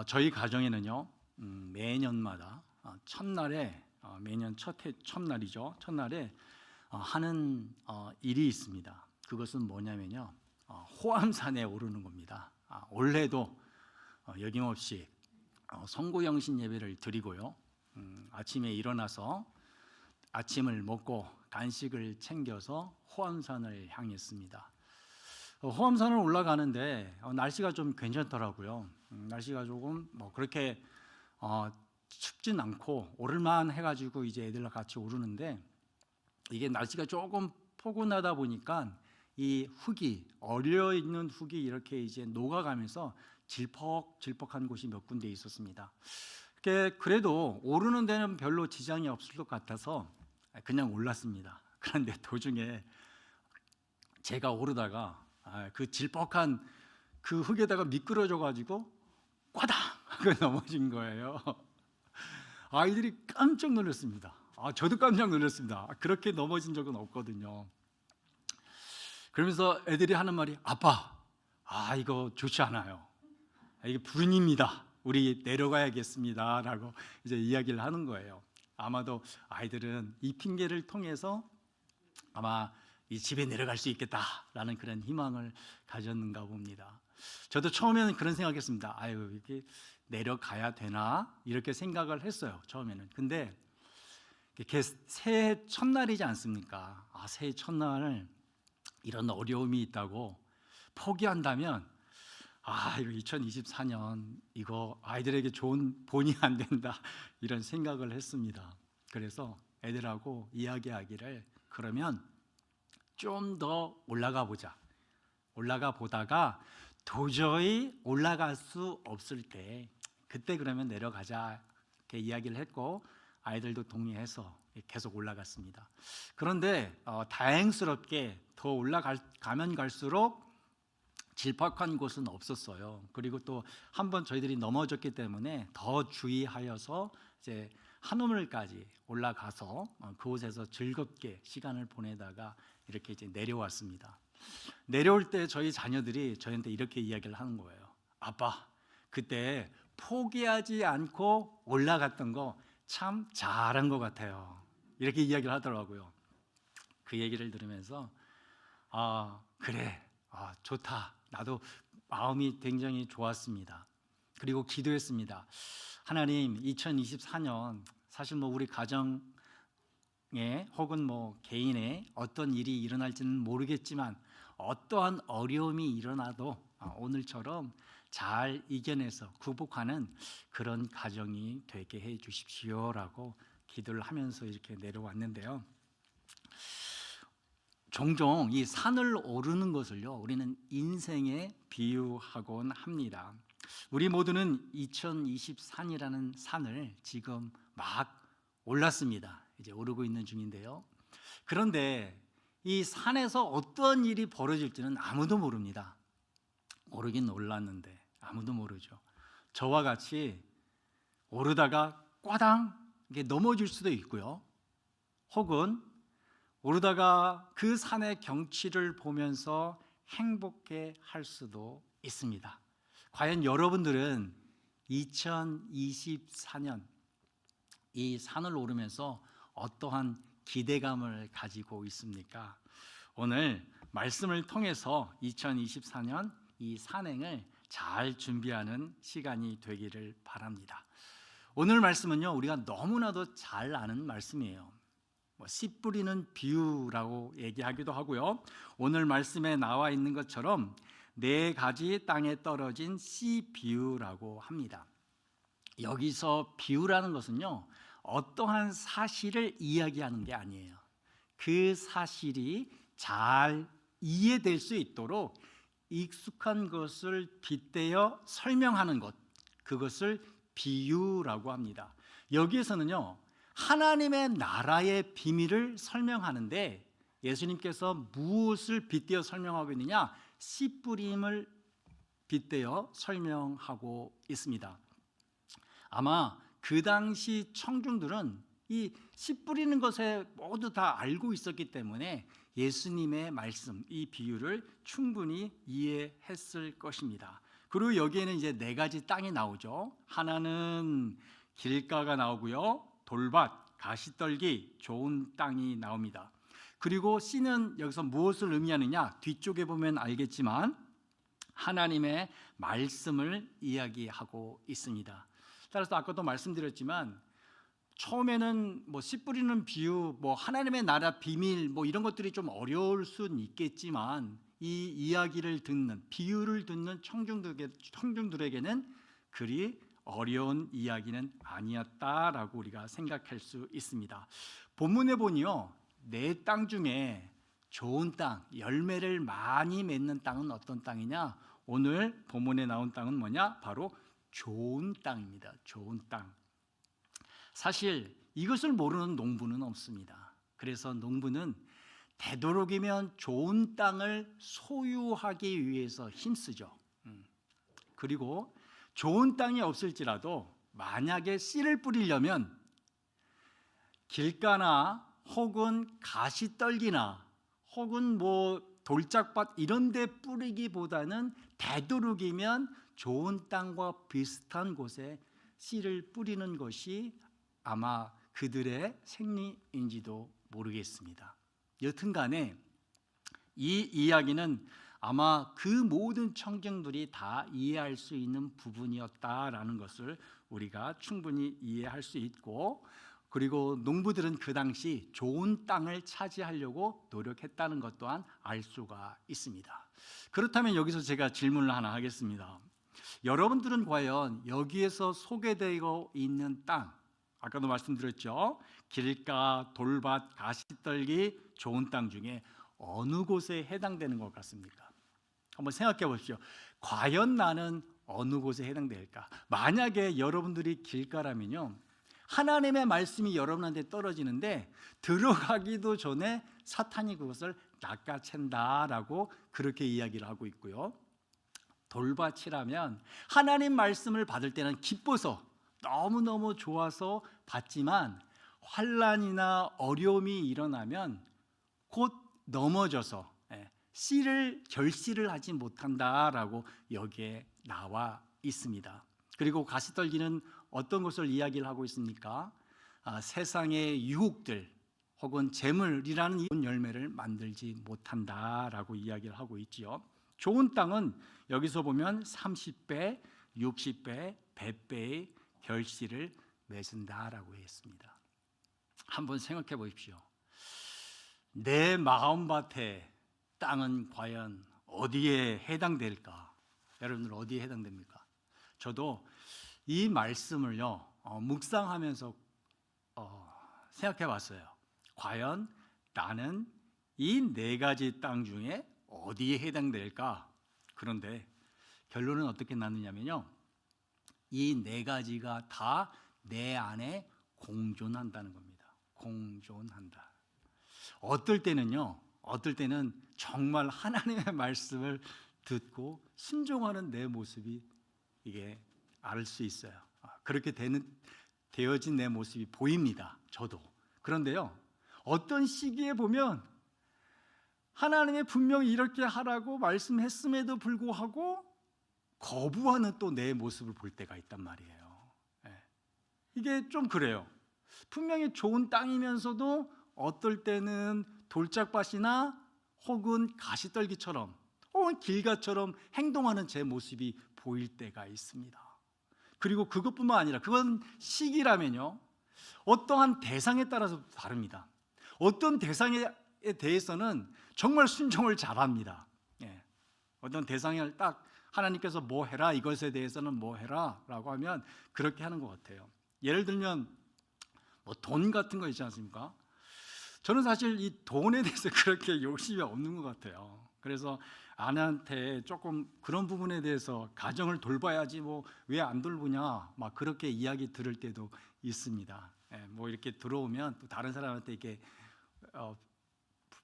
저희 가정에는요, 매년마다 첫날에 매년 첫날이죠. 첫날에 하는 일이 있습니다. 그것은 뭐냐면요, 호암산에 오르는 겁니다. 올해도 여김없이 성구영신 예배를 드리고요. 아침에 일어나서 아침을 먹고 간식을 챙겨서 호암산을 향했습니다. 호암산을 올라가는데 날씨가 좀 괜찮더라고요. 날씨가 조금 그렇게 춥진 않고 오를만 해가지고 이제 애들과 같이 오르는데, 이게 날씨가 조금 포근하다 보니까 이 흙이, 얼려 있는 흙이 이렇게 이제 녹아가면서 질퍽질퍽한 곳이 몇 군데 있었습니다. 그래도 오르는 데는 별로 지장이 없을 것 같아서 그냥 올랐습니다. 그런데 도중에 제가 오르다가 그 질퍽한 그 흙에다가 미끄러져 가지고 꽈당 하고 넘어진 거예요. 아이들이 깜짝 놀랐습니다. 저도 깜짝 놀랐습니다. 그렇게 넘어진 적은 없거든요. 그러면서 애들이 하는 말이, 아빠, 이거 좋지 않아요. 이게 불입니다. 우리 내려가야겠습니다 라고 이제 이야기를 하는 거예요. 아마도 아이들은 이 핑계를 통해서 아마 이 집에 내려갈 수 있겠다라는 그런 희망을 가졌는가 봅니다. 저도 처음에는 그런 생각했습니다. 이렇게 내려가야 되나 이렇게 생각을 했어요, 처음에는. 근데 이렇게 새해 첫날이지 않습니까? 새해 첫날 이런 어려움이 있다고 포기한다면 이거 2024년 이거 아이들에게 좋은 본이 안 된다 이런 생각을 했습니다. 그래서 애들하고 이야기하기를, 그러면 좀 더 올라가 보자. 올라가 보다가 도저히 올라갈 수 없을 때 그때 그러면 내려가자 이렇게 이야기를 했고, 아이들도 동의해서 계속 올라갔습니다. 그런데 다행스럽게 더 올라가면 갈수록 질퍽한 곳은 없었어요. 그리고 또 한 번 저희들이 넘어졌기 때문에 더 주의하여서 이제 한우물까지 올라가서 그곳에서 즐겁게 시간을 보내다가 이렇게 이제 내려왔습니다. 내려올 때 저희 자녀들이 저희한테 이렇게 이야기를 하는 거예요. 아빠, 그때 포기하지 않고 올라갔던 거 참 잘한 것 같아요. 이렇게 이야기를 하더라고요. 그 얘기를 들으면서 그래, 좋다. 나도 마음이 굉장히 좋았습니다. 그리고 기도했습니다. 하나님, 2024년 사실 우리 가정에 혹은 개인에 어떤 일이 일어날지는 모르겠지만 어떠한 어려움이 일어나도 오늘처럼 잘 이겨내서 극복하는 그런 가정이 되게 해 주십시오라고 기도를 하면서 이렇게 내려왔는데요. 종종 이 산을 오르는 것을요, 우리는 인생에 비유하곤 합니다. 우리 모두는 2024이라는 산을 지금 막 올랐습니다. 이제 오르고 있는 중인데요. 그런데 이 산에서 어떤 일이 벌어질지는 아무도 모릅니다. 오르긴 올랐는데 아무도 모르죠. 저와 같이 오르다가 꽈당 이게 넘어질 수도 있고요. 혹은 오르다가 그 산의 경치를 보면서 행복해 할 수도 있습니다. 과연 여러분들은 2024년 이 산을 오르면서 어떠한 기대감을 가지고 있습니까? 오늘 말씀을 통해서 2024년 이 산행을 잘 준비하는 시간이 되기를 바랍니다. 오늘 말씀은요, 우리가 너무나도 잘 아는 말씀이에요. 씨 뿌리는 비유라고 얘기하기도 하고요. 오늘 말씀에 나와 있는 것처럼 4가지 땅에 떨어진 씨 비유라고 합니다. 여기서 비유라는 것은요, 어떠한 사실을 이야기하는 게 아니에요. 그 사실이 잘 이해될 수 있도록 익숙한 것을 빗대어 설명하는 것, 그것을 비유라고 합니다. 여기에서는요, 하나님의 나라의 비밀을 설명하는데 예수님께서 무엇을 빗대어 설명하고 있느냐? 씨 뿌림을 빗대어 설명하고 있습니다. 아마 그 당시 청중들은 이 씨 뿌리는 것에 모두 다 알고 있었기 때문에 예수님의 말씀, 이 비유를 충분히 이해했을 것입니다. 그리고 여기에는 이제 네 가지 땅이 나오죠. 하나는 길가가 나오고요, 돌밭, 가시떨기, 좋은 땅이 나옵니다. 그리고 씨는 여기서 무엇을 의미하느냐? 뒤쪽에 보면 알겠지만 하나님의 말씀을 이야기하고 있습니다. 따라서 아까도 말씀드렸지만 처음에는 씨 뿌리는 비유, 하나님의 나라 비밀 이런 것들이 좀 어려울 수는 있겠지만 이 이야기를 듣는, 비유를 듣는 청중들에게는 그리 어려운 이야기는 아니었다라고 우리가 생각할 수 있습니다. 본문에 보니요, 네 땅 중에 좋은 땅, 열매를 많이 맺는 땅은 어떤 땅이냐? 오늘 본문에 나온 땅은 뭐냐? 바로 좋은 땅입니다. 좋은 땅. 사실 이것을 모르는 농부는 없습니다. 그래서 농부는 되도록이면 좋은 땅을 소유하기 위해서 힘쓰죠. 그리고 좋은 땅이 없을지라도 만약에 씨를 뿌리려면 길가나 혹은 가시떨기나 혹은 돌짝밭 이런 데 뿌리기보다는 되도록이면 좋은 땅과 비슷한 곳에 씨를 뿌리는 것이 아마 그들의 생리인지도 모르겠습니다. 여튼간에 이 이야기는 아마 그 모든 청중들이 다 이해할 수 있는 부분이었다라는 것을 우리가 충분히 이해할 수 있고, 그리고 농부들은 그 당시 좋은 땅을 차지하려고 노력했다는 것 또한 알 수가 있습니다. 그렇다면 여기서 제가 질문을 하나 하겠습니다. 여러분들은 과연 여기에서 소개되어 있는 땅, 아까도 말씀드렸죠, 길가, 돌밭, 가시떨기, 좋은 땅 중에 어느 곳에 해당되는 것 같습니까? 한번 생각해 보십시오. 과연 나는 어느 곳에 해당될까? 만약에 여러분들이 길가라면요, 하나님의 말씀이 여러분한테 떨어지는데 들어가기도 전에 사탄이 그것을 낚아챈다라고 그렇게 이야기를 하고 있고요. 돌밭이라면 하나님 말씀을 받을 때는 기뻐서 너무너무 좋아서 받지만 환난이나 어려움이 일어나면 곧 넘어져서 결실을 하지 못한다라고 여기에 나와 있습니다. 그리고 가시떨기는 어떤 것을 이야기를 하고 있습니까? 세상의 유혹들 혹은 재물이라는 이 열매를 만들지 못한다라고 이야기를 하고 있지요. 좋은 땅은 여기서 보면 30배, 60배, 100배의 결실을 맺은다라고 했습니다. 한번 생각해 보십시오. 내 마음밭에 땅은 과연 어디에 해당될까? 여러분들 어디에 해당됩니까? 저도 이 말씀을요 묵상하면서 생각해 봤어요. 과연 나는 이 네 가지 땅 중에 어디에 해당될까? 그런데 결론은 어떻게 났느냐면요, 이 네 가지가 다 내 안에 공존한다는 겁니다. 공존한다. 어떨 때는 정말 하나님의 말씀을 듣고 순종하는 내 모습이 이게 알 수 있어요. 그렇게 되어진 내 모습이 보입니다. 저도. 그런데요, 어떤 시기에 보면 하나님이 분명히 이렇게 하라고 말씀했음에도 불구하고 거부하는 또 내 모습을 볼 때가 있단 말이에요. 이게 좀 그래요. 분명히 좋은 땅이면서도 어떨 때는 돌짝밭이나 혹은 가시떨기처럼 혹은 길가처럼 행동하는 제 모습이 보일 때가 있습니다. 그리고 그것뿐만 아니라, 그건 시기라면요, 어떠한 대상에 따라서 다릅니다. 어떤 대상에 대해서는 정말 순종을 잘합니다. 어떤 대상을 딱 하나님께서 뭐 해라, 이것에 대해서는 뭐 해라 라고 하면 그렇게 하는 것 같아요. 예를 들면 돈 같은 거 있지 않습니까? 저는 사실 이 돈에 대해서 그렇게 욕심이 없는 것 같아요. 그래서 아내한테 조금 그런 부분에 대해서 가정을 돌봐야지 왜 안 돌보냐 막 그렇게 이야기 들을 때도 있습니다. 이렇게 들어오면 또 다른 사람한테 이렇게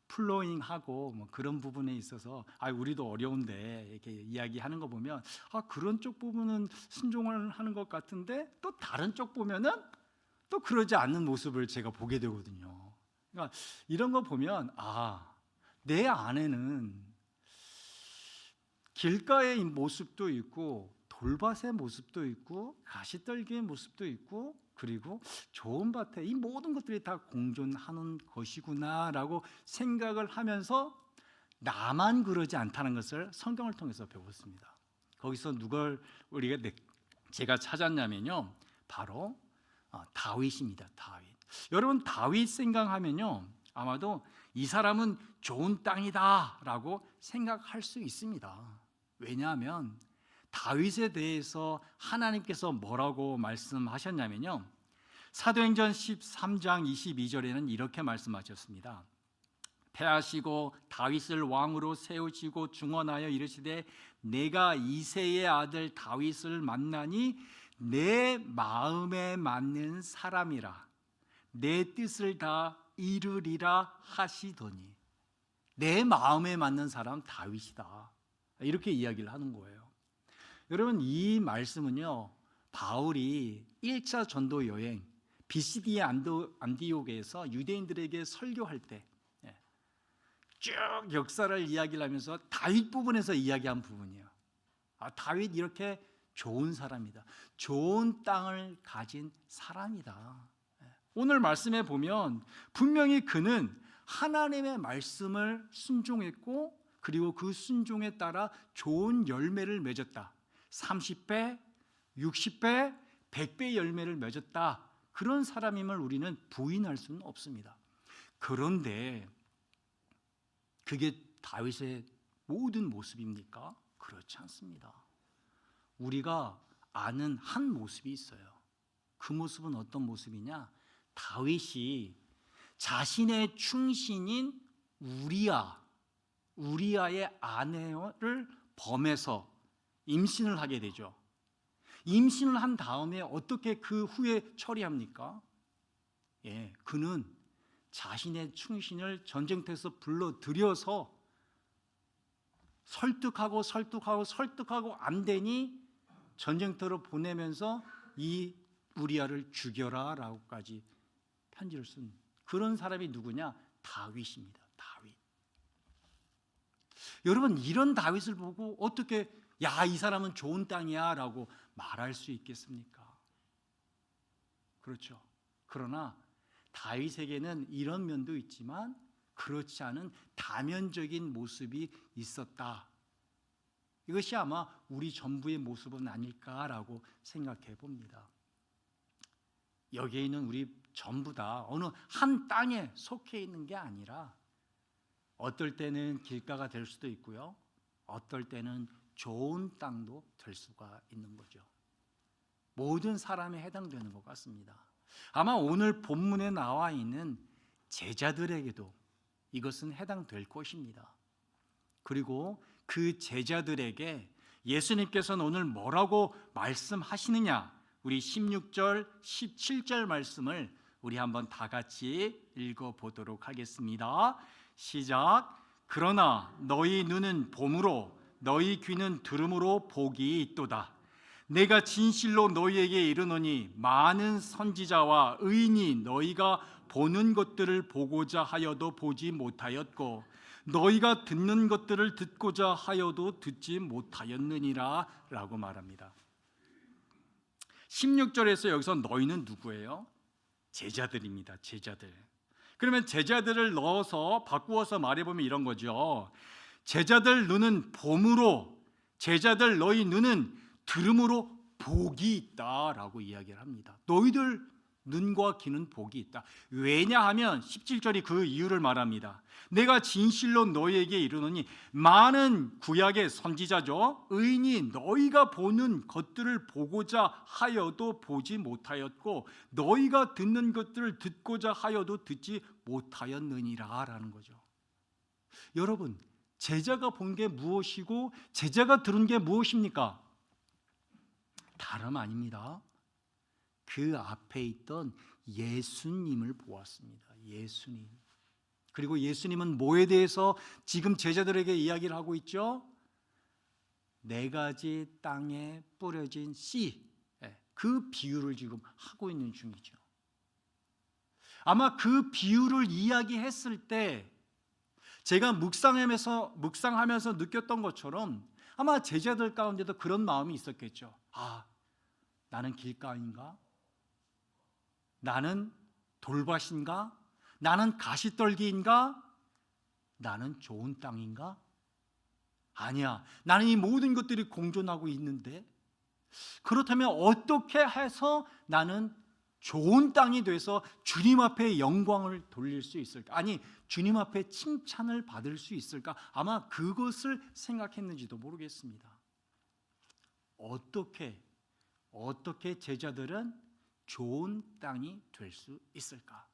플로잉하고 그런 부분에 있어서 우리도 어려운데 이렇게 이야기하는 거 보면 그런 쪽 부분은 순종을 하는 것 같은데 또 다른 쪽 보면은 또 그러지 않는 모습을 제가 보게 되거든요. 그러니까 이런 거 보면 내 안에는 길가의 모습도 있고 돌밭의 모습도 있고 가시떨기의 모습도 있고 그리고 좋은 밭에 이 모든 것들이 다 공존하는 것이구나라고 생각을 하면서 나만 그러지 않다는 것을 성경을 통해서 배웠습니다. 거기서 누굴 제가 찾았냐면요, 바로 다윗입니다. 다윗. 여러분, 다윗 생각하면요 아마도 이 사람은 좋은 땅이다라고 생각할 수 있습니다. 왜냐하면 다윗에 대해서 하나님께서 뭐라고 말씀하셨냐면요, 사도행전 13장 22절에는 이렇게 말씀하셨습니다. 패하시고 다윗을 왕으로 세우시고 중언하여 이르시되 내가 이새의 아들 다윗을 만나니 내 마음에 맞는 사람이라 내 뜻을 다 이루리라 하시더니, 내 마음에 맞는 사람 다윗이다, 이렇게 이야기를 하는 거예요. 여러분, 이 말씀은요 바울이 1차 전도 여행 비시디의 안디옥에서 유대인들에게 설교할 때 쭉 역사를 이야기를 하면서 다윗 부분에서 이야기한 부분이에요. 다윗 이렇게 좋은 사람이다, 좋은 땅을 가진 사람이다. 오늘 말씀에 보면 분명히 그는 하나님의 말씀을 순종했고 그리고 그 순종에 따라 좋은 열매를 맺었다. 30배, 60배, 100배 열매를 맺었다. 그런 사람임을 우리는 부인할 수는 없습니다. 그런데 그게 다윗의 모든 모습입니까? 그렇지 않습니다. 우리가 아는 한 모습이 있어요. 그 모습은 어떤 모습이냐? 다윗이 자신의 충신인 우리아의 아내를 범해서 임신을 하게 되죠. 임신을 한 다음에 어떻게 그 후에 처리합니까? 그는 자신의 충신을 전쟁터에서 불러들여서 설득하고 안 되니 전쟁터로 보내면서 이 우리아를 죽여라 라고까지 편지를 쓴 그런 사람이 누구냐? 다윗입니다. 다윗. 여러분, 이런 다윗을 보고 어떻게 이 사람은 좋은 땅이야 라고 말할 수 있겠습니까? 그렇죠. 그러나 다윗에게는 이런 면도 있지만 그렇지 않은 다면적인 모습이 있었다. 이것이 아마 우리 전부의 모습은 아닐까라고 생각해 봅니다. 여기에 있는 우리 전부 다 어느 한 땅에 속해 있는 게 아니라 어떨 때는 길가가 될 수도 있고요, 어떨 때는 좋은 땅도 될 수가 있는 거죠. 모든 사람에 해당되는 것 같습니다. 아마 오늘 본문에 나와 있는 제자들에게도 이것은 해당될 것입니다. 그리고 그 제자들에게 예수님께서는 오늘 뭐라고 말씀하시느냐? 우리 16절, 17절 말씀을 우리 한번 다 같이 읽어보도록 하겠습니다. 시작. 그러나 너희 눈은 봄으로 너희 귀는 들음으로 복이 있도다. 내가 진실로 너희에게 이르노니 많은 선지자와 의인이 너희가 보는 것들을 보고자 하여도 보지 못하였고 너희가 듣는 것들을 듣고자 하여도 듣지 못하였느니라 라고 말합니다. 16절에서 여기서 너희는 누구예요? 제자들입니다. 제자들. 그러면 제자들을 넣어서 바꾸어서 말해보면 이런 거죠. 제자들 눈은 봄으로, 제자들 너희 눈은 들음으로 복이 있다라고 이야기를 합니다. 너희들 눈과 귀는 복이 있다. 왜냐하면 17절이 그 이유를 말합니다. 내가 진실로 너희에게 이르노니 많은 구약의 선지자죠, 의인이 너희가 보는 것들을 보고자 하여도 보지 못하였고 너희가 듣는 것들을 듣고자 하여도 듣지 못하였느니라 라는 거죠. 여러분, 제자가 본 게 무엇이고 제자가 들은 게 무엇입니까? 다름 아닙니다. 그 앞에 있던 예수님을 보았습니다. 예수님. 그리고 예수님은 뭐에 대해서 지금 제자들에게 이야기를 하고 있죠? 네 가지 땅에 뿌려진 씨, 그 비유를 지금 하고 있는 중이죠. 아마 그 비유를 이야기했을 때 제가 묵상하면서 느꼈던 것처럼 아마 제자들 가운데도 그런 마음이 있었겠죠. 아, 나는 길가인가? 나는 돌밭인가? 나는 가시떨기인가? 나는 좋은 땅인가? 아니야, 나는 이 모든 것들이 공존하고 있는데, 그렇다면 어떻게 해서 나는 좋은 땅이 돼서 주님 앞에 영광을 돌릴 수 있을까? 아니, 주님 앞에 칭찬을 받을 수 있을까? 아마 그것을 생각했는지도 모르겠습니다. 어떻게 제자들은 좋은 땅이 될 수 있을까?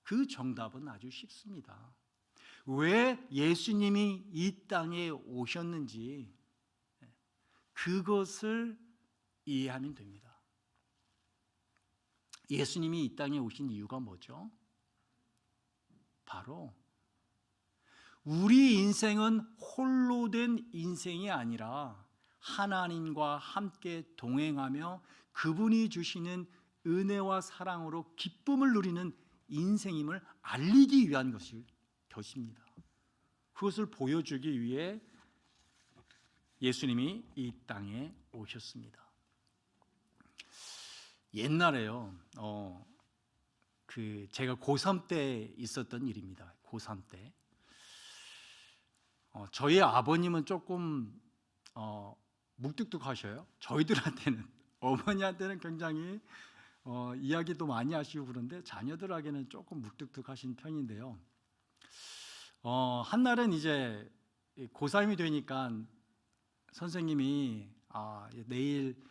그 정답은 아주 쉽습니다. 왜 예수님이 이 땅에 오셨는지 그것을 이해하면 됩니다. 예수님이 이 땅에 오신 이유가 뭐죠? 바로 우리 인생은 홀로 된 인생이 아니라 하나님과 함께 동행하며 그분이 주시는 은혜와 사랑으로 기쁨을 누리는 인생임을 알리기 위한 것입니다. 그것을 보여주기 위해 예수님이 이 땅에 오셨습니다. 옛날에요, 제가 고3 때 있었던 일입니다. 고3 때 저희 아버님은 조금 묵뚝뚝하셔요. 저희들한테는, 어머니한테는 굉장히 이야기도 많이 하시고 그런데 자녀들에게는 조금 묵뚝뚝하신 편인데요. 한날은 이제 고3이 되니까 선생님이 내일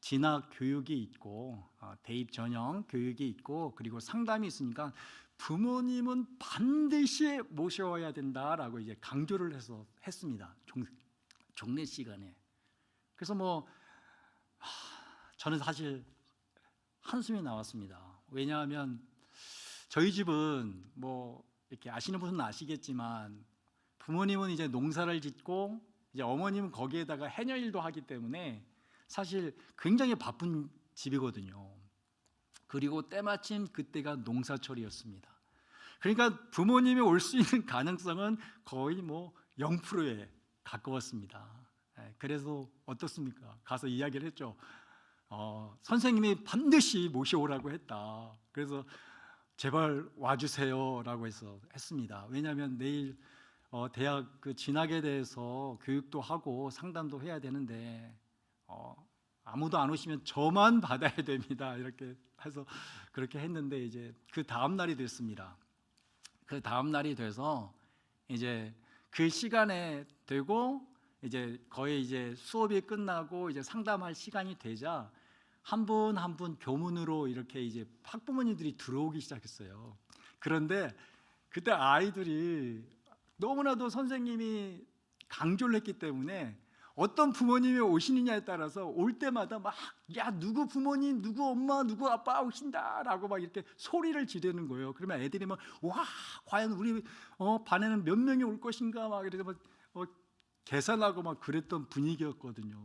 진학 교육이 있고 대입 전형 교육이 있고 그리고 상담이 있으니까 부모님은 반드시 모셔와야 된다라고 이제 강조를 했습니다. 종례 시간에. 그래서 저는 사실 한숨이 나왔습니다. 왜냐하면 저희 집은 이렇게 아시는 분은 아시겠지만 부모님은 이제 농사를 짓고 이제 어머님은 거기에다가 해녀일도 하기 때문에 사실 굉장히 바쁜 집이거든요. 그리고 때마침 그때가 농사철이었습니다. 그러니까 부모님이 올 수 있는 가능성은 거의 0%에 가까웠습니다. 그래서 어떻습니까? 가서 이야기를 했죠. 선생님이 반드시 모셔오라고 했다. 그래서 제발 와주세요라고 했습니다. 왜냐하면 내일 대학 진학에 대해서 교육도 하고 상담도 해야 되는데 아무도 안 오시면 저만 받아야 됩니다. 이렇게 해서 그렇게 했는데 이제 그 다음 날이 됐습니다. 그 다음 날이 돼서 이제 그 시간에 되고 이제 거의 이제 수업이 끝나고 이제 상담할 시간이 되자 한 분 한 분 교문으로 이렇게 이제 학부모님들이 들어오기 시작했어요. 그런데 그때 아이들이 너무나도 선생님이 강조를 했기 때문에 어떤 부모님이 오시느냐에 따라서 올 때마다 야, 누구 부모님, 누구 엄마, 누구 아빠 오신다라고 이렇게 소리를 지르는 거예요. 그러면 애들이 와, 과연 우리 반에는 몇 명이 올 것인가 이래서 계산하고 그랬던 분위기였거든요.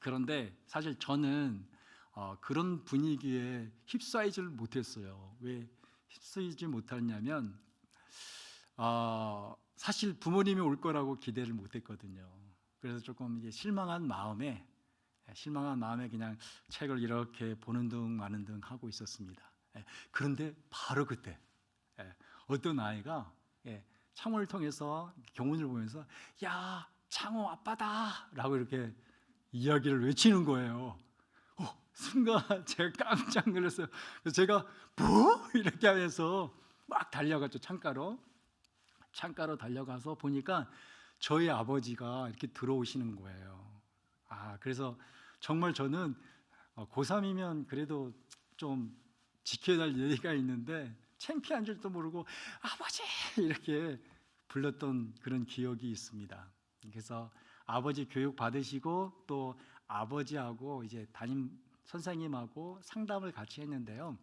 그런데 사실 저는 그런 분위기에 휩싸이지를 못했어요. 왜 휩싸이지 못했냐면 사실 부모님이 올 거라고 기대를 못했거든요. 그래서 조금 이제 실망한 마음에 그냥 책을 이렇게 보는 둥 마는 둥 하고 있었습니다. 그런데 바로 그때 어떤 아이가 창문을 통해서 교문을 보면서 야, 창호 아빠다 라고 이렇게 이야기를 외치는 거예요. 순간 제가 깜짝 놀랐어요. 그래서 제가 뭐? 이렇게 하면서 막 달려갔죠. 창가로 달려가서 보니까 저희 아버지가 이렇게 들어오시는 거예요. 그래서 정말 저는 고3이면 그래도 좀 지켜야 할 예의가 있는데 창피한 줄도 모르고 아버지 이렇게 불렀던 그런 기억이 있습니다. 그래서 아버지 교육 받으시고 또 아버지하고 이제 담임 선생님하고 상담을 같이 했는데요.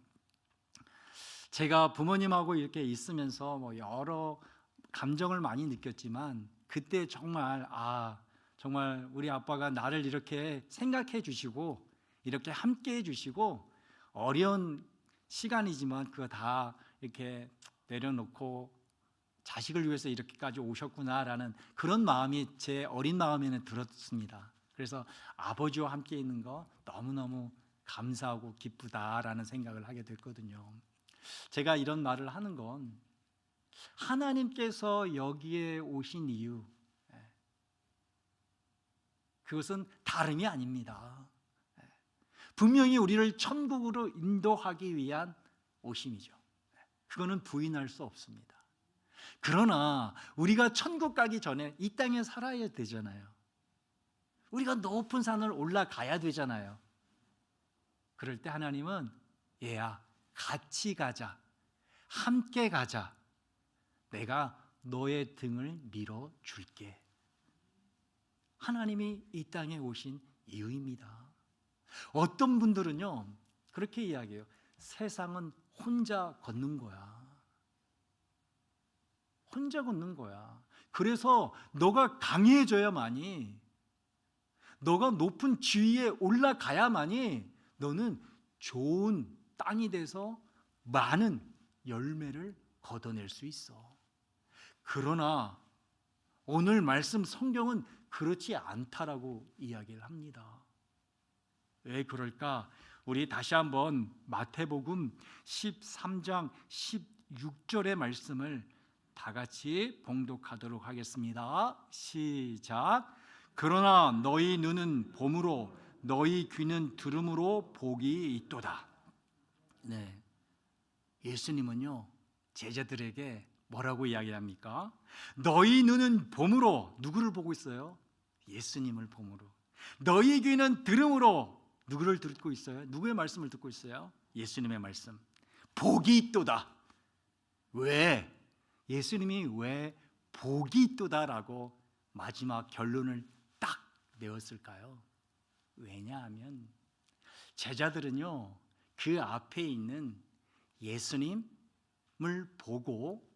제가 부모님하고 이렇게 있으면서 여러 감정을 많이 느꼈지만 그때 정말 정말 우리 아빠가 나를 이렇게 생각해 주시고 이렇게 함께 해 주시고 어려운 시간이지만 그거 다 이렇게 내려놓고 자식을 위해서 이렇게까지 오셨구나라는 그런 마음이 제 어린 마음에는 들었습니다. 그래서 아버지와 함께 있는 거 너무너무 감사하고 기쁘다라는 생각을 하게 됐거든요. 제가 이런 말을 하는 건 하나님께서 여기에 오신 이유, 그것은 다름이 아닙니다. 분명히 우리를 천국으로 인도하기 위한 오심이죠. 그거는 부인할 수 없습니다. 그러나 우리가 천국 가기 전에 이 땅에 살아야 되잖아요. 우리가 높은 산을 올라가야 되잖아요. 그럴 때 하나님은 얘야, 같이 가자, 함께 가자, 내가 너의 등을 밀어줄게. 하나님이 이 땅에 오신 이유입니다. 어떤 분들은요 그렇게 이야기해요. 세상은 혼자 걷는 거야. 혼자 걷는 거야. 그래서 너가 강해져야만이, 너가 높은 지위에 올라가야만이 너는 좋은 땅이 돼서 많은 열매를 걷어낼 수 있어. 그러나 오늘 말씀 성경은 그렇지 않다라고 이야기를 합니다. 왜 그럴까? 우리 다시 한번 마태복음 13장 16절의 말씀을 다 같이 봉독하도록 하겠습니다. 시작. 그러나 너희 눈은 봄으로 너희 귀는 들음으로 복이 있도다. 네, 예수님은요 제자들에게 뭐라고 이야기합니까? 너희 눈은 봄으로 누구를 보고 있어요? 예수님을 봄으로. 너희 귀는 들음으로 누구를 듣고 있어요? 누구의 말씀을 듣고 있어요? 예수님의 말씀. 복이 있도다. 왜? 예수님이 왜 복이 있도다라고 마지막 결론을 딱 내었을까요? 왜냐하면 제자들은요 그 앞에 있는 예수님을 보고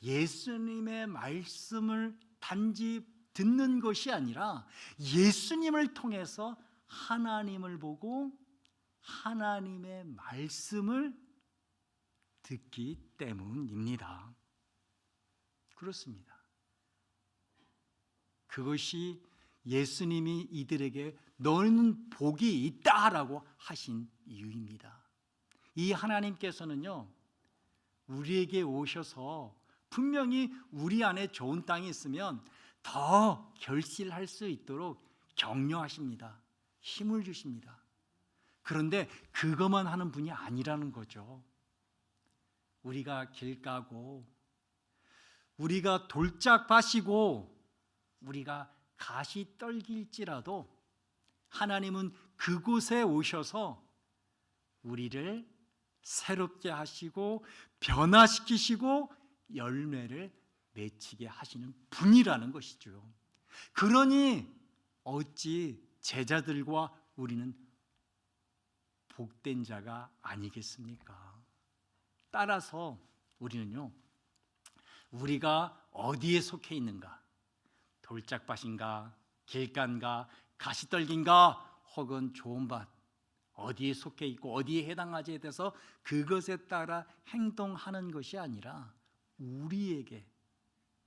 예수님의 말씀을 단지 듣는 것이 아니라 예수님을 통해서 하나님을 보고 하나님의 말씀을 듣기 때문입니다. 그렇습니다. 그것이 예수님이 이들에게 너는 복이 있다라고 하신 이유입니다. 이 하나님께서는요 우리에게 오셔서 분명히 우리 안에 좋은 땅이 있으면 더 결실할 수 있도록 격려하십니다. 힘을 주십니다. 그런데 그것만 하는 분이 아니라는 거죠. 우리가 길 까고 우리가 돌짝 파시고 우리가 가시 떨길지라도 하나님은 그곳에 오셔서 우리를 새롭게 하시고 변화시키시고 열매를 맺히게 하시는 분이라는 것이죠. 그러니 어찌 제자들과 우리는 복된 자가 아니겠습니까? 따라서 우리는요 우리가 어디에 속해 있는가, 돌짝밭인가, 길간가, 가시떨기인가, 혹은 좋은 밭, 어디에 속해 있고 어디에 해당하지에 대해서 그것에 따라 행동하는 것이 아니라 우리에게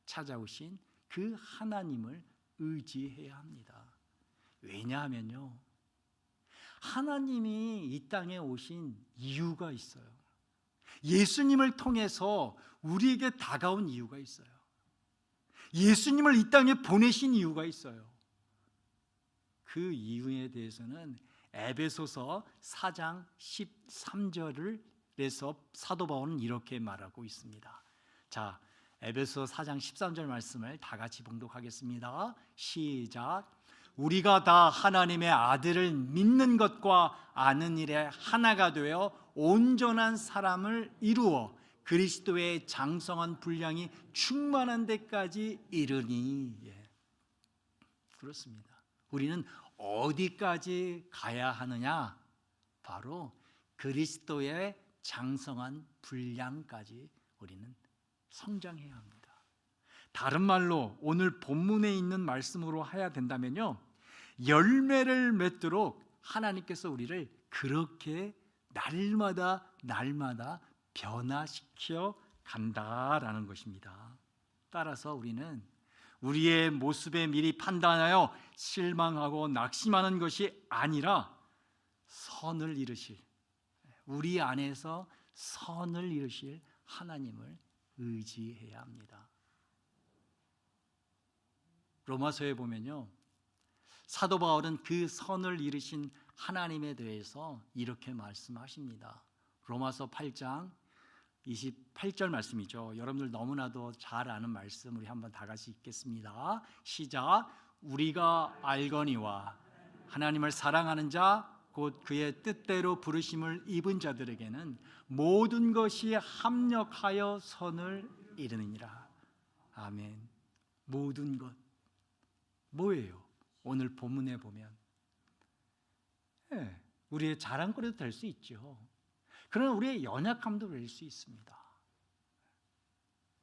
찾아오신 그 하나님을 의지해야 합니다. 왜냐하면요 하나님이 이 땅에 오신 이유가 있어요. 예수님을 통해서 우리에게 다가온 이유가 있어요. 예수님을 이 땅에 보내신 이유가 있어요. 그 이유에 대해서는 에베소서 4장 13절에서 사도 바울은 이렇게 말하고 있습니다. 자, 에베소 4장 13절 말씀을 다 같이 봉독하겠습니다. 시작. 우리가 다 하나님의 아들을 믿는 것과 아는 일에 하나가 되어 온전한 사람을 이루어 그리스도의 장성한 분량이 충만한 데까지 이르니. 그렇습니다. 우리는 어디까지 가야 하느냐? 바로 그리스도의 장성한 분량까지 우리는 성장해야 합니다. 다른 말로 오늘 본문에 있는 말씀으로 해야 된다면요 열매를 맺도록 하나님께서 우리를 그렇게 날마다 변화시켜 간다라는 것입니다. 따라서 우리는 우리의 모습에 미리 판단하여 실망하고 낙심하는 것이 아니라 선을 이루실, 우리 안에서 선을 이루실 하나님을 의지해야 합니다. 로마서에 보면요, 사도 바울은 그 선을 이루신 하나님에 대해서 이렇게 말씀하십니다. 로마서 8장 28절 말씀이죠. 여러분들 너무나도 잘 아는 말씀, 우리 한번 다 같이 읽겠습니다. 시작. 우리가 알거니와 하나님을 사랑하는 자 곧 그의 뜻대로 부르심을 입은 자들에게는 모든 것이 합력하여 선을 이루느니라. 아멘. 모든 것 뭐예요? 오늘 본문에 보면 우리의 자랑거리도 될 수 있죠. 그러나 우리의 연약함도 될 수 있습니다.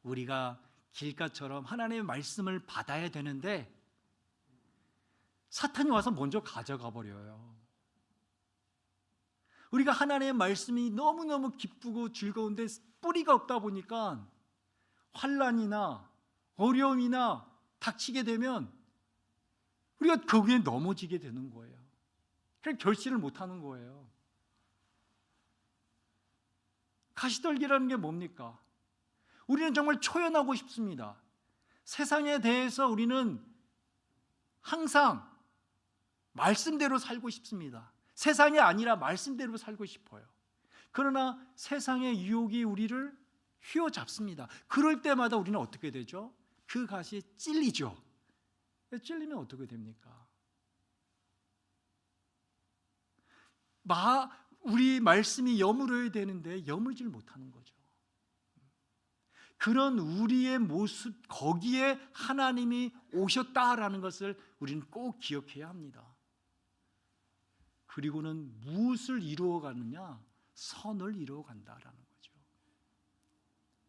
우리가 길가처럼 하나님의 말씀을 받아야 되는데 사탄이 와서 먼저 가져가 버려요. 우리가 하나님의 말씀이 너무너무 기쁘고 즐거운데 뿌리가 없다 보니까 환난이나 어려움이나 닥치게 되면 우리가 거기에 넘어지게 되는 거예요. 그냥 결실을 못하는 거예요. 가시떨기라는 게 뭡니까? 우리는 정말 초연하고 싶습니다. 세상에 대해서 우리는 항상 말씀대로 살고 싶습니다. 세상이 아니라 말씀대로 살고 싶어요. 그러나 세상의 유혹이 우리를 휘어잡습니다. 그럴 때마다 우리는 어떻게 되죠? 그 가시에 찔리죠. 찔리면 어떻게 됩니까? 우리 말씀이 여물어야 되는데 여물질 못하는 거죠. 그런 우리의 모습, 거기에 하나님이 오셨다라는 것을 우리는 꼭 기억해야 합니다. 그리고는 무엇을 이루어가느냐? 선을 이루어간다라는 거죠.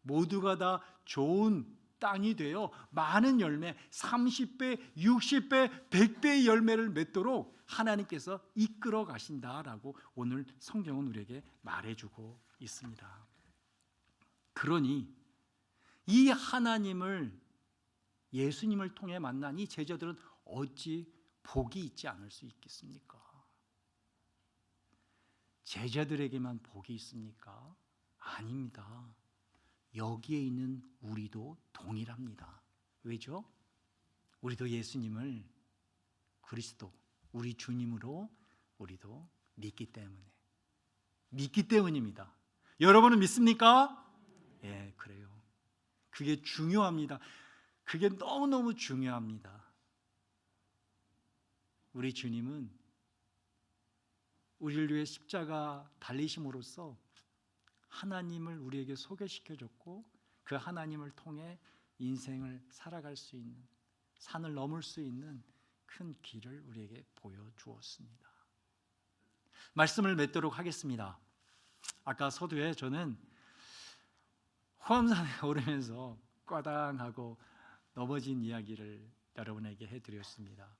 모두가 다 좋은 땅이 되어 많은 열매, 30배, 60배, 100배의 열매를 맺도록 하나님께서 이끌어 가신다라고 오늘 성경은 우리에게 말해주고 있습니다. 그러니 이 하나님을, 예수님을 통해 만난 이 제자들은 어찌 복이 있지 않을 수 있겠습니까? 제자들에게만 복이 있습니까? 아닙니다. 여기에 있는 우리도 동일합니다. 왜죠? 우리도 예수님을 그리스도, 우리 주님으로 우리도 믿기 때문입니다. 여러분은 믿습니까? 예, 그래요. 그게 중요합니다. 그게 너무너무 중요합니다. 우리 주님은 우리를 위해 십자가 달리심으로써 하나님을 우리에게 소개시켜줬고 그 하나님을 통해 인생을 살아갈 수 있는, 산을 넘을 수 있는 큰 길을 우리에게 보여주었습니다. 말씀을 맺도록 하겠습니다. 아까 서두에 저는 호암산에 오르면서 꽈당하고 넘어진 이야기를 여러분에게 해드렸습니다.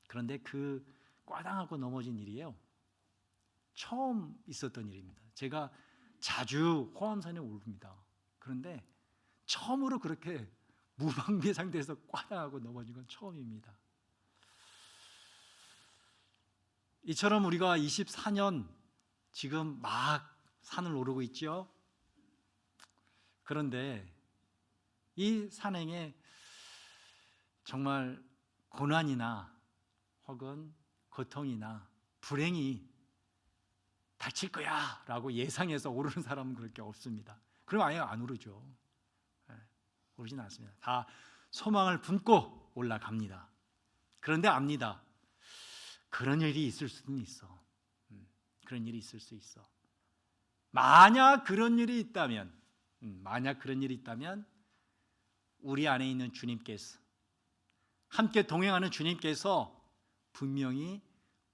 그런데 그 꽈당하고 넘어진 일이에요, 처음 있었던 일입니다. 제가 자주 호암산에 오릅니다. 그런데 처음으로 그렇게 무방비 상태에서 꽈당하고 넘어진 건 처음입니다. 이처럼 우리가 24년 지금 막 산을 오르고 있죠. 그런데 이 산행에 정말 고난이나 혹은 고통이나 불행이 닥칠 거야 라고 예상해서 오르는 사람은 그렇게 없습니다. 그럼 아예 안 오르죠. 오르진 않습니다. 다 소망을 품고 올라갑니다. 그런데 압니다. 그런 일이 있을 수는 있어. 그런 일이 있을 수 있어. 만약 그런 일이 있다면 우리 안에 있는 주님께서, 함께 동행하는 주님께서 분명히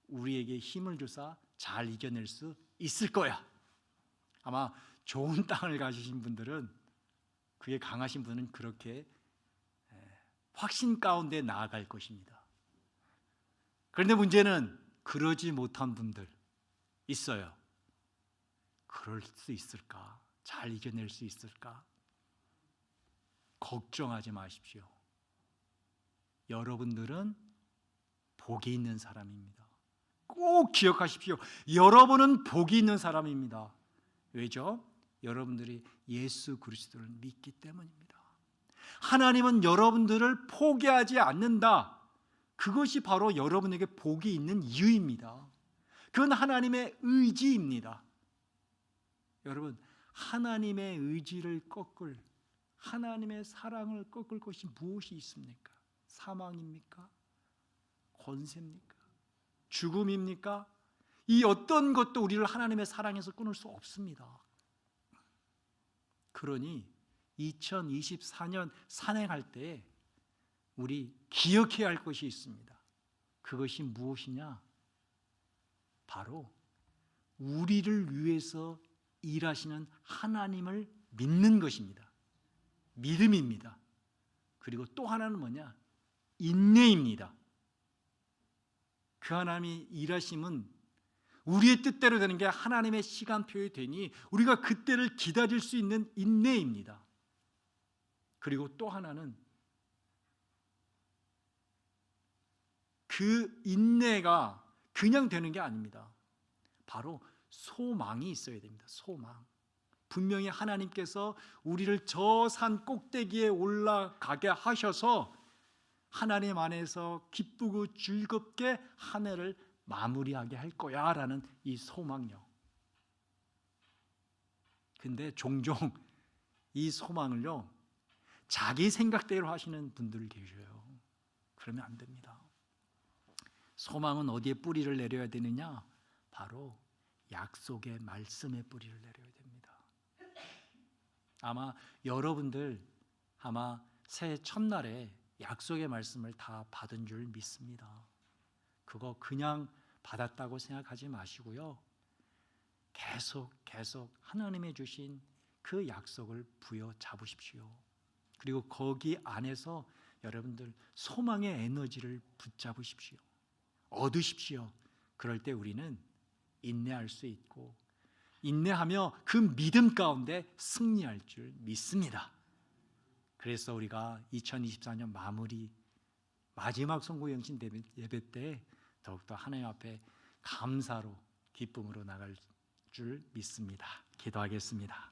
우리에게 힘을 주사 잘 이겨낼 수 있을 거야. 아마 좋은 땅을 가지신 분들은, 그게 강하신 분은 그렇게 확신 가운데 나아갈 것입니다. 그런데 문제는 그러지 못한 분들 있어요. 그럴 수 있을까? 잘 이겨낼 수 있을까? 걱정하지 마십시오. 여러분들은 복이 있는 사람입니다. 꼭 기억하십시오. 여러분은 복이 있는 사람입니다. 왜죠? 여러분들이 예수 그리스도를 믿기 때문입니다. 하나님은 여러분들을 포기하지 않는다. 그것이 바로 여러분에게 복이 있는 이유입니다. 그건 하나님의 의지입니다. 여러분, 하나님의 의지를 꺾을, 하나님의 사랑을 꺾을 것이 무엇이 있습니까? 사망입니까? 권세입니까? 죽음입니까? 이 어떤 것도 우리를 하나님의 사랑에서 끊을 수 없습니다. 그러니 2024년 산행할 때 우리 기억해야 할 것이 있습니다. 그것이 무엇이냐? 바로 우리를 위해서 일하시는 하나님을 믿는 것입니다. 믿음입니다. 그리고 또 하나는 뭐냐? 인내입니다. 그 하나님이 일하심은 우리의 뜻대로 되는 게 하나님의 시간표에 되니 우리가 그때를 기다릴 수 있는 인내입니다. 그리고 또 하나는 그 인내가 그냥 되는 게 아닙니다. 바로 소망이 있어야 됩니다. 소망. 분명히 하나님께서 우리를 저 산 꼭대기에 올라가게 하셔서 하나님 안에서 기쁘고 즐겁게 한 해를 마무리하게 할 거야 라는 이 소망요. 근데 종종 이 소망을요 자기 생각대로 하시는 분들 계셔요. 그러면 안 됩니다. 소망은 어디에 뿌리를 내려야 되느냐? 바로 약속의 말씀에 뿌리를 내려야 됩니다. 아마 여러분들 새해 첫날에 약속의 말씀을 다 받은 줄 믿습니다. 그거 그냥 받았다고 생각하지 마시고요. 계속 하나님이 주신 그 약속을 부여잡으십시오. 그리고 거기 안에서 여러분들 소망의 에너지를 붙잡으십시오. 얻으십시오. 그럴 때 우리는 인내할 수 있고 인내하며 그 믿음 가운데 승리할 줄 믿습니다. 그래서 우리가 2024년 마지막 송구영신 예배 때 더욱더 하나님 앞에 감사로 기쁨으로 나갈 줄 믿습니다. 기도하겠습니다.